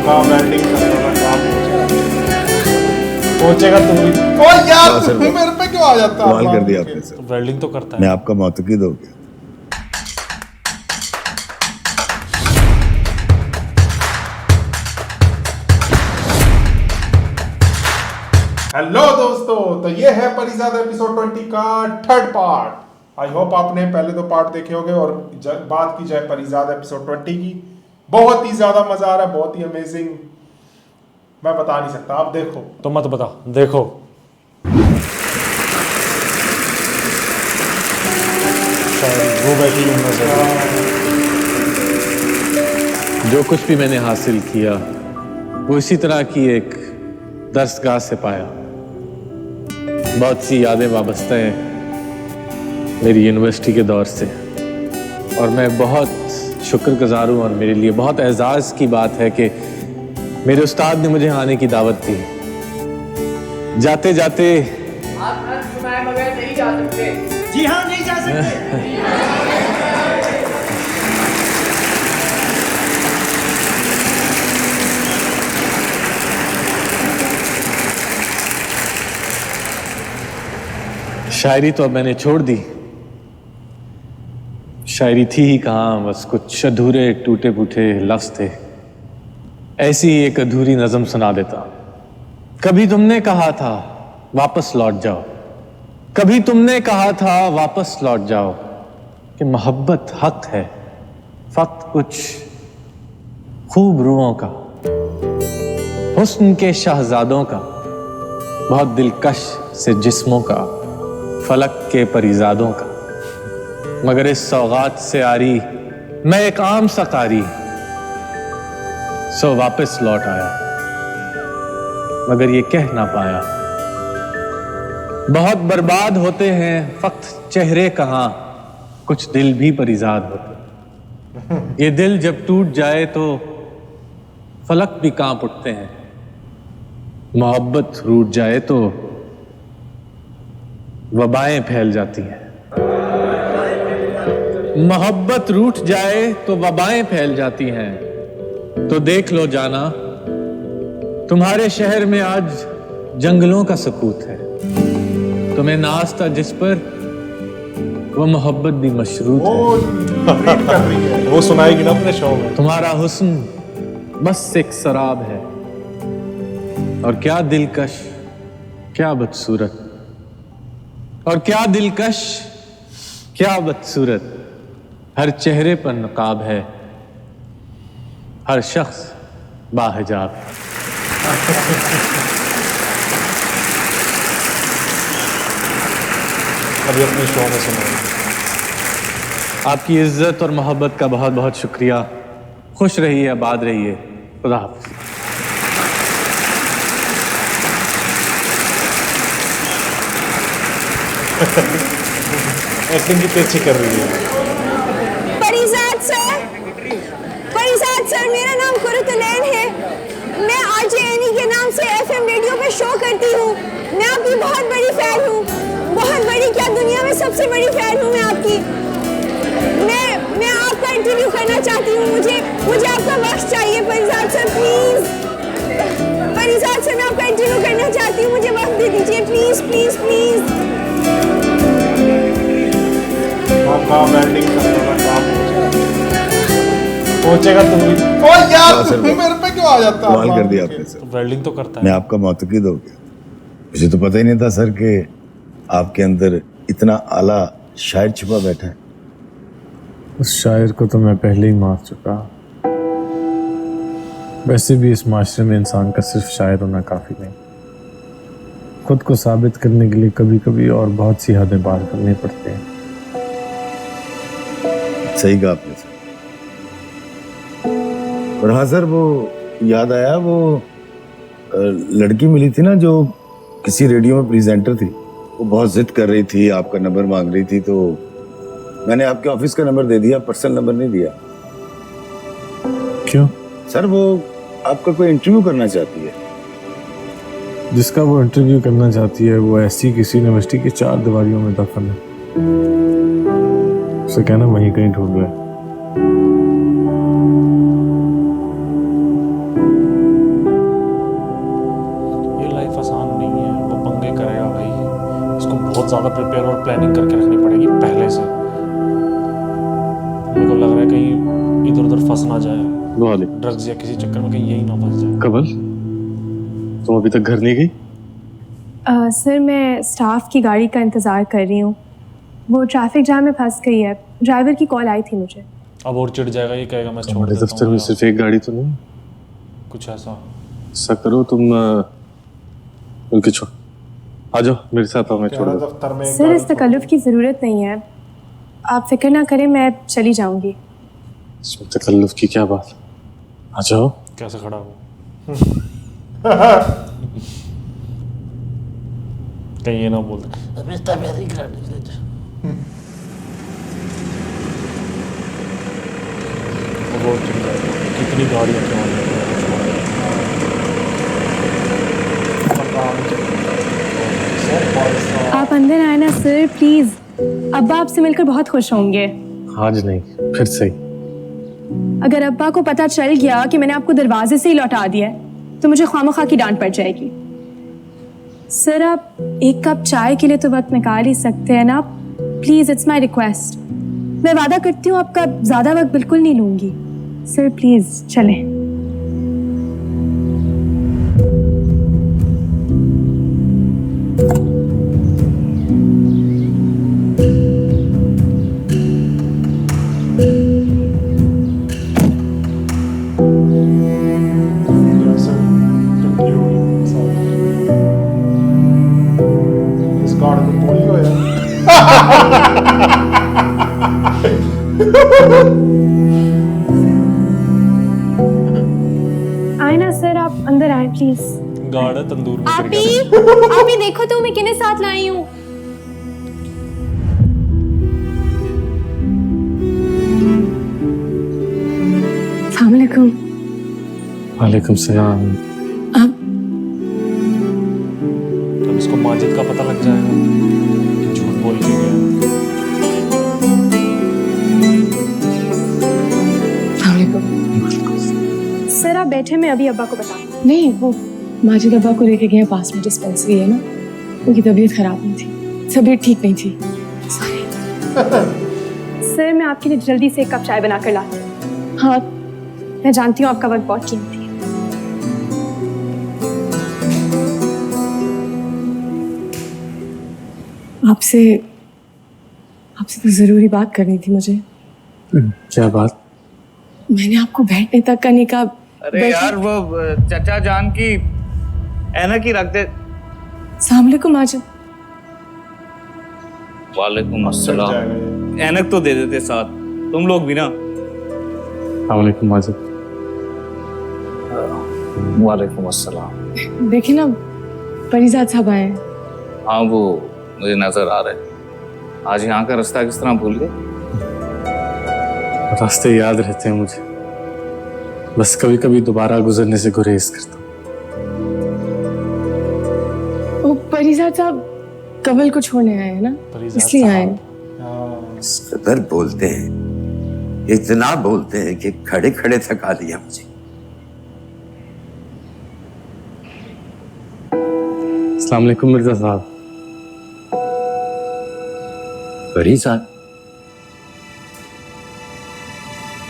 काम वेल्डिंग करेगा, काम पहुंचेगा तुम भी। ओ यार सर, मेरे पे क्यों आ जाता है? कमाल कर दिया आपने सर। वेल्डिंग तो करता मैं है। आपका मौतकीद हो गया। हेलो दोस्तों, तो ये है परिज़ादा एपिसोड 20 का थर्ड पार्ट। आई होप आपने पहले दो पार्ट देखे होंगे और बात की जाए परिज़ादा एपिसोड 20 की, बहुत ही ज्यादा मजा आ रहा है, बहुत ही अमेजिंग। मैं बता नहीं सकता, आप देखो तो मत बता, देखो। वो बैठी जो कुछ भी मैंने हासिल किया वो इसी तरह की एक दरसगाह से पाया। बहुत सी यादें वाबस्ता हैं मेरी यूनिवर्सिटी के दौर से, और मैं बहुत शुक्रगुजार हूँ और मेरे लिए बहुत एजाज़ की बात है कि मेरे उस्ताद ने मुझे आने की दावत दी। जाते जाते आप नर्स सुनाए बगैर नहीं जा सकते। जी हाँ, नहीं जा सकते। शायरी तो अब मैंने छोड़ दी। शायरी थी ही कहाँ, बस कुछ अधूरे टूटे फूटे लफ्ज थे। ऐसी ही एक अधूरी नज़म सुना देता। कभी तुमने कहा था वापस लौट जाओ, कभी तुमने कहा था वापस लौट जाओ, कि मोहब्बत हक है फक्त कुछ खूब रूहों का, हुस्न के शहजादों का, बहुत दिलकश से जिस्मों का, फलक के परिजादों का। मगर इस सौगात से आरी मैं एक आम सा कारी, सो वापस लौट आया मगर ये कह ना पाया। बहुत बर्बाद होते हैं फक्त चेहरे कहाँ, कुछ दिल भी परिजाद होते। ये दिल जब टूट जाए तो फलक भी कांप उठते हैं। मोहब्बत रूठ जाए तो वबाएं फैल जाती हैं। मोहब्बत रूठ जाए तो वबाएं फैल जाती हैं। तो देख लो जाना, तुम्हारे शहर में आज जंगलों का सकूत है। तुम्हें नाज था जिस पर वो मोहब्बत भी मशरूत है। कर रही है, वो सुनाएगी ना अपने शो में। तुम्हारा हुस्न बस एक शराब है, और क्या दिलकश क्या बदसूरत, और क्या दिलकश क्या बदसूरत। हर चेहरे पर नकाब है, हर शख्स बाहिजाब है। अभी अपने शो में सुनाएगी। आपकी इज्जत और मोहब्बत का बहुत बहुत शुक्रिया। खुश रहिए, आबाद रहिए। खुदा हाफ़िज़। एक्टिंग की अच्छी कर रही है। परिजाद सर, मेरा नाम कुरतुलैन है। मैं आरजेएनई के नाम से एफएम रेडियो पे शो करती हूँ। मैं आपकी बहुत बड़ी फैन हूँ, बहुत बड़ी, क्या दुनिया में सबसे बड़ी फैन हूँ मैं आपकी। मैं आपका इंटरव्यू करना चाहती हूँ। मुझे आपका वक्त चाहिए Parizad sir, please. Parizad sir, मैं आपका इंटरव्यू करना चाहती हूँ, मुझे वक्त दे दीजिए प्लीज प्लीज प्लीज। काम वेल्डिंग करेगा, काम पहुंचेगा तुम भी। ओ यार सर, मेरे पे क्यों आ जाता है? कमाल कर दिया आपने सर। वेल्डिंग तो करता मैं है। आपका मौतकीद हो गया। मुझे तो पता ही नहीं था सर कि आपके अंदर इतना आला शायर छिपा बैठा है। उस शायर को तो मैं पहले ही मार चुका। वैसे भी इस माशरे में इंसान का सिर्फ शायर होना काफी नहीं, खुद को साबित करने के लिए कभी कभी और बहुत सी हदें पार करनी पड़ती हैं। सही कहा आपने सर। और हाँ सर, वो याद आया, वो लड़की मिली थी ना जो किसी रेडियो में प्रेजेंटर थी। वो बहुत जिद कर रही थी, आपका नंबर मांग रही थी, तो मैंने आपके ऑफिस का नंबर दे दिया, पर्सनल नंबर नहीं दिया। क्यों? सर वो आपका कोई इंटरव्यू करना चाहती है। जिसका वो इंटरव्यू करना चाहती है वो ऐसी किसी यूनिवर्सिटी की 4 दीवारियों में दफन है। उसे कहना वहीं कहीं ढूंढ रहा है। ज़्यादा प्रिपेयर और प्लानिंग करके रखनी पड़ेगी पहले से। मेरे को लग रहा है कहीं इधर उधर फंस ना जाए, ड्रग्स या किसी चक्कर में कहीं यही ना फंस जाए। कमल, तुम अभी तक घर नहीं गई? सर मैं स्टाफ की गाड़ी का इंतज़ार कर रही हूँ, वो ट्रैफिक जाम में फंस गई है। ड्राइवर की कॉल आई थी मुझे। अब और चिढ़ जाएगा, ये कहेगा मैं छोड़ हमारे देता दफ्तर हूँ में यार। सिर्फ एक गाड़ी तो नहीं? कुछ ऐसा। ऐसा करो तुम उनके छोड़ आ जाओ मेरे साथ, आओ मैं छोड़ दूँ। दफ्तर में सर इस तकल्लुफ़ की ज़रूरत नहीं है, आप फिक्र ना करें, मैं चली जाऊंगी। इसमें तकल्लुफ़ की क्या बात, आ जाओ। कैसे खड़ा हो कहीं ये ना बोल दे वो चिढ़ जाएगा। कितनी गाड़ियाँ क्यों आ रही हैं। आप अंदर आए ना सर, प्लीज़। अब्बा आपसे मिलकर बहुत खुश होंगे। आज नहीं, फिर सही। अगर अब्बा को पता चल गया कि मैंने आपको दरवाजे से ही लौटा दिया है तो मुझे खामखा की डांट पड़ जाएगी। सर आप एक कप चाय के लिए तो वक्त निकाल ही सकते हैं ना, प्लीज़, इट्स माय रिक्वेस्ट। मैं वादा करती हूँ आपका ज़्यादा वक्त बिल्कुल नहीं लूँगी। सर प्लीज़ चलें। इस गाड़ी में पूरी हो यार। आए ना सर, आप अंदर आए प्लीज़। गाड़ है तंदूर में फिर आपी, क्या? आपी देखो तो मैं किन्हें साथ लाई हूँ। अस्सलाम वालेकुम। वालेकुम सलाम। आप अब इसको माजिद का पता लग जाएगा कि झूठ बोल के गया। सर आप बैठे, मैं अभी अब्बा को बता। नहीं, वो माजिद अब्बा को लेके गए, पास में डिस्पेंसरी है ना, उनकी तबीयत खराब नहीं थी, तबीयत ठीक नहीं थी। सर मैं आपके लिए जल्दी से एक कप चाय बना कर लाती हूँ। हाँ मैं जानती हूँ आपका वक्त बहुत कीमती है। आपसे आपसे तो जरूरी बात करनी थी मुझे। क्या बात? मैंने आपको बैठने तक का नहीं कहा। अरे यार वो चचा जान की ऐनक ही रख दे। अस्सलाम वालेकुम माजिद। वालेकुम अस्सलाम। ऐनक तो दे देते साथ, तुम लोग भी ना। वालेकुम माजिद। वालेकुम अस्सलाम। देखिए ना, परिजाद साहब आए हैं। हाँ वो मुझे नजर आ रहे हैं। आज यहाँ का रास्ता किस तरह भूल गए? रास्ते याद रहते हैं मुझे, बस कभी कभी दोबारा गुजरने से गुरेज करता हूँ। वो परिजाद साहब कमल को छोड़ने आए हैं ना, इसलिए आए हैं। सदर बोलते हैं, इतना बोलते हैं कि खड़े खड़े थका दिया मुझे। अस्सलाम वालेकुम मिर्जा साहब। परिजाद,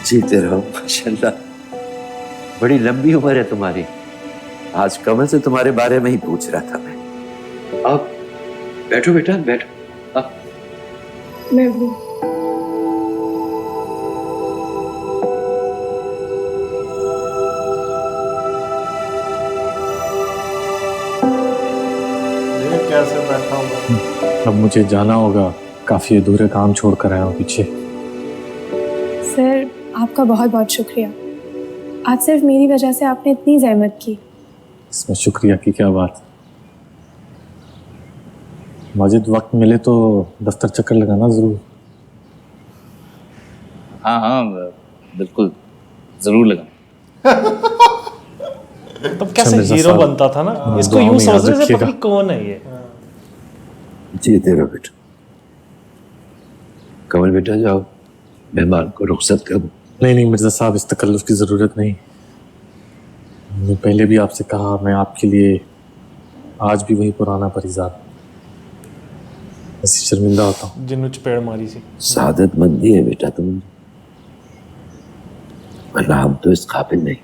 जीते रहो माशाल्लाह, बड़ी लंबी उम्र है तुम्हारी। आज कमल से तुम्हारे बारे में ही पूछ रहा था मैं। आप बैठो बेटा, बैठो। आप मैं भी। ये कैसे बैठा हुआ? अब मुझे जाना होगा, काफी अधूरे काम छोड़ कर आया हूँ पीछे। सर आपका बहुत बहुत शुक्रिया, आज सिर्फ मेरी वजह से आपने इतनी जहमत की। इसमें शुक्रिया की क्या बात। माजिद वक्त मिले तो दफ्तर चक्कर लगाना जरूर। हाँ हाँ बिल्कुल, जरूर लगा। तब कैसे हीरो बनता था ना, इसको यूं समझ रहे थे पता नहीं कौन है ये। जीते रहो बेटा। कमल बेटा जाओ, मेहमान को रुखसत करो। नहीं नहीं मिर्जा साहब, इस तकल्लुफ की जरूरत नहीं। मैंने पहले भी आपसे कहा, मैं आपके लिए आज भी वही पुराना परिजाद। ऐसी शर्मिंदा होता हूँ। जिन्होंने चपेड़ मारी सी। सादतमंदी है बेटा तुम, वरना हम तो इस काबिल नहीं।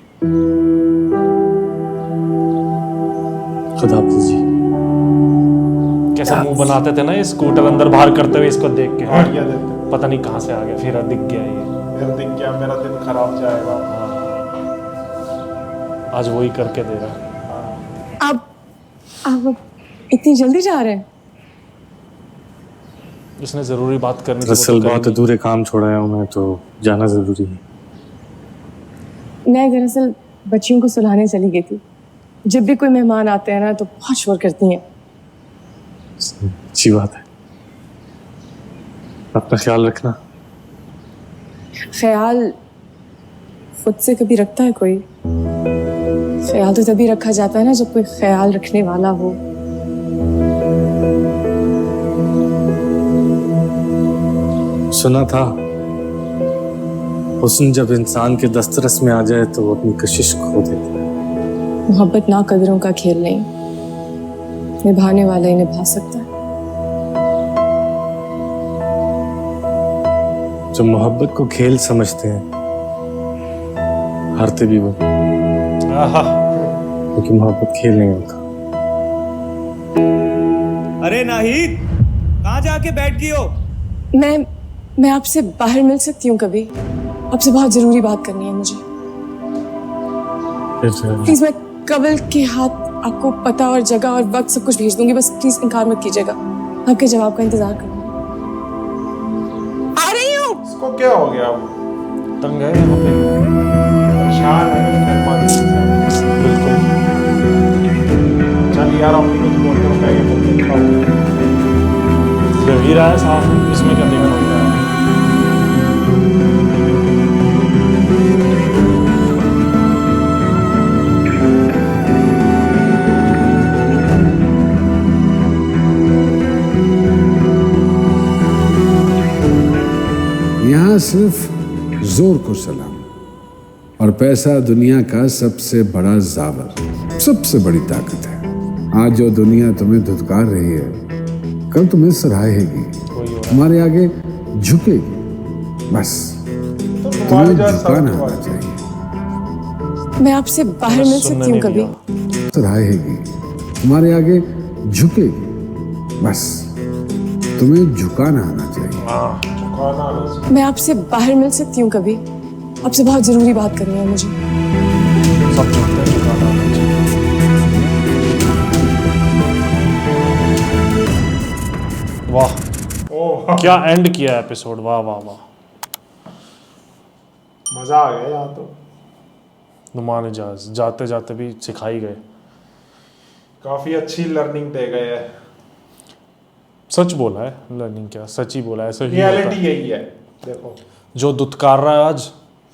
खुदा हाफिज़ जी। कैसा मुंह बनाते थे ना ये स्कूटर अंदर बाहर करते हुए इसको देख के। आइडिया देते पता नहीं कहाँ से आ गया, फिर दिख गया ये। फिर दिख गया, मेरा दिन खराब जाएगा। आज वही करके दे रहा है। आप इतनी जल्दी जा रहे हैं? इसने जरूरी बात करनी थी, वो दरअसल तो बहुत करेंगे। अधूरे काम छोड़ाया हूँ मैं, तो जाना जरूरी है। मैं दरअसल बच्चियों को सुलाने चली गई थी। जब भी कोई मेहमान आते हैं ना तो बहुत शोर करती हैं। अच्छी बात है, अपना ख्याल रखना। ख्याल खुद से कभी रखता है कोई? ख्याल तो तभी रखा जाता है ना जब कोई ख्याल रखने वाला हो। सुना था हुस्न जब इंसान के दस्तरस में आ जाए तो वो अपनी कशिश खो देता है। मोहब्बत ना कदरों का खेल नहीं, निभाने वाला ही निभा सकता है। जो मोहब्बत को खेल समझते हैं हारते भी वो, क्योंकि मोहब्बत खेल नहीं होता। अरे नाहिद, कहाँ जाके बैठ गई हो? मैं आपसे बाहर मिल सकती हूँ कभी? आपसे बहुत जरूरी बात करनी है मुझे। प्लीज, मैं कबल के हाथ आपको पता और जगह और वक्त सब कुछ भेज दूंगी, बस प्लीज इनकार मत कीजिएगा। आपके जवाब का इंतजार करूंगी। आ रही हूँ। इसको क्या हो गया अब? तंग है यहाँ पे। परेशान है मेहमान से। बिल्कुल। चल यार, अपनी कुछ बोलने को कहेंगे तो देखता हूँ। लग ही रहा है साफ, इसमें क्या देखना होता है। यहाँ सिर्फ जोर को सलाम और पैसा दुनिया का सबसे बड़ा जावर, सबसे बड़ी ताकत है। आज जो दुनिया तुम्हें धुतकार रही है, कल तुम्हें सराहेगी, तुम्हारे आगे झुकेगी। बस तुम्हें झुकाना आना चाहिए। मैं आपसे बाहर मिल सकती हूँ कभी? सराहेगी, तुम्हारे आगे झुकेगी। बस तुम्हें झुकाना आना चाहिए। मैं आपसे बाहर मिल सकती हूँ कभी? आपसे बहुत जरूरी बात करनी है मुझे। सब जानते हैं झुकाना आना चाहिए। वाह, ओह क्या एंड किया एपिसोड। वाह वाह वाह, मजा आ गया यहाँ तो। नुमान इजाज जाते जाते भी सिखाई गए। काफी अच्छी लर्निंग दे गए हैं। सच बोला है, लर्निंग क्या, सच ही बोला है। ऐसा ही होता रियलिटी है। यही है। देखो, जो दुत्कार रहा है आज,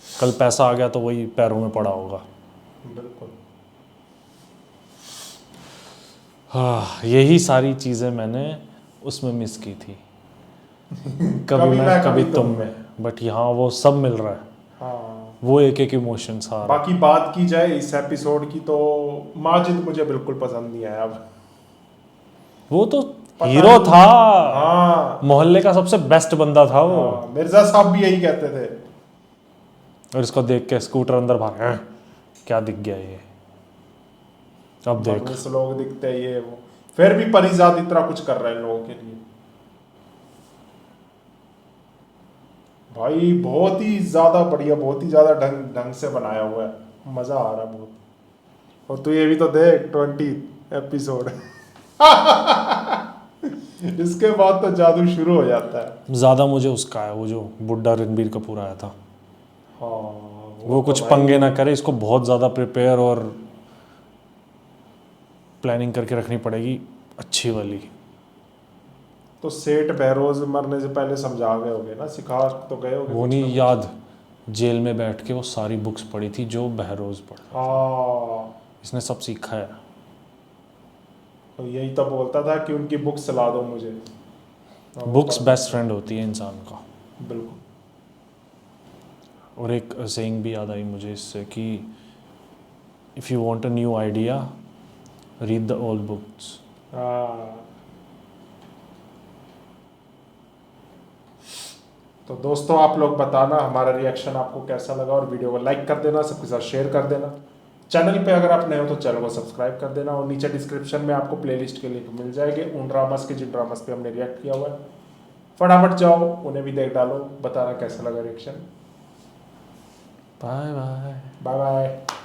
कल पैसा आ गया तो वही पैरों में पड़ा होगा। बिल्कुल। हाँ, यही सारी चीजें मैंने उसमें मिस की थी। कभी मैं कभी तुम में, बट यहाँ वो सब मिल रहा है। हाँ। वो एक एक इमोशन सारा। बाकी बात की जाए इस एपिसोड की तो माजिद मुझे बिल्कुल पसंद नहीं आया। अब वो तो हीरो था। हाँ, मोहल्ले का सबसे बेस्ट बंदा था वो। हाँ, मिर्जा साहब भी यही कहते थे। और इसको देख के स्कूटर अंदर भाग, हैं? क्या दिख गया ये। अब देख, बदमाश लोग दिखते हैं ये वो, फिर भी परिजाद इतना कुछ कर रहे हैं लोगों के लिए। भाई बहुत ही ज्यादा बढ़िया, बहुत ही ज्यादा ढंग से बनाया हुआ है। मजा आ रहा है बहुत। और तू ये भी तो देख 20 एपिसोड इसके बाद तो जादू शुरू हो जाता है। ज्यादा मुझे उसका है वो जो बुड्ढा रणबीर कपूर आया था। हाँ, वो कुछ पंगे ना करे, इसको बहुत ज़्यादा प्रिपेयर और प्लानिंग करके रखनी पड़ेगी अच्छी वाली। तो सेठ बहरोज मरने से पहले समझा गए होगे ना, सिखा तो गए होगे। वो नहीं याद, जेल में बैठ के वो सारी बुक्स पढ़ी थी जो बहरोज पढ़ा। हाँ, इसने सब सीखा है। तो यही तो बोलता था कि उनकी बुक्स ला दो मुझे। बुक्स बेस्ट फ्रेंड होती है इंसान का। बिल्कुल। और एक सेइंग भी याद आई मुझे इससे कि if you want a new idea read the old books. तो दोस्तों आप लोग बताना हमारा रिएक्शन आपको कैसा लगा और वीडियो को लाइक कर देना, सबके साथ शेयर कर देना। चैनल पे अगर आप नए हो तो चैनल को सब्सक्राइब कर देना और नीचे डिस्क्रिप्शन में आपको प्लेलिस्ट के लिंक मिल जाएंगे उन ड्रामास के जिन ड्रामास पे हमने रिएक्ट किया हुआ है। फटाफट जाओ उन्हें भी देख डालो, बताना कैसा लगा reaction. Bye bye. Bye bye.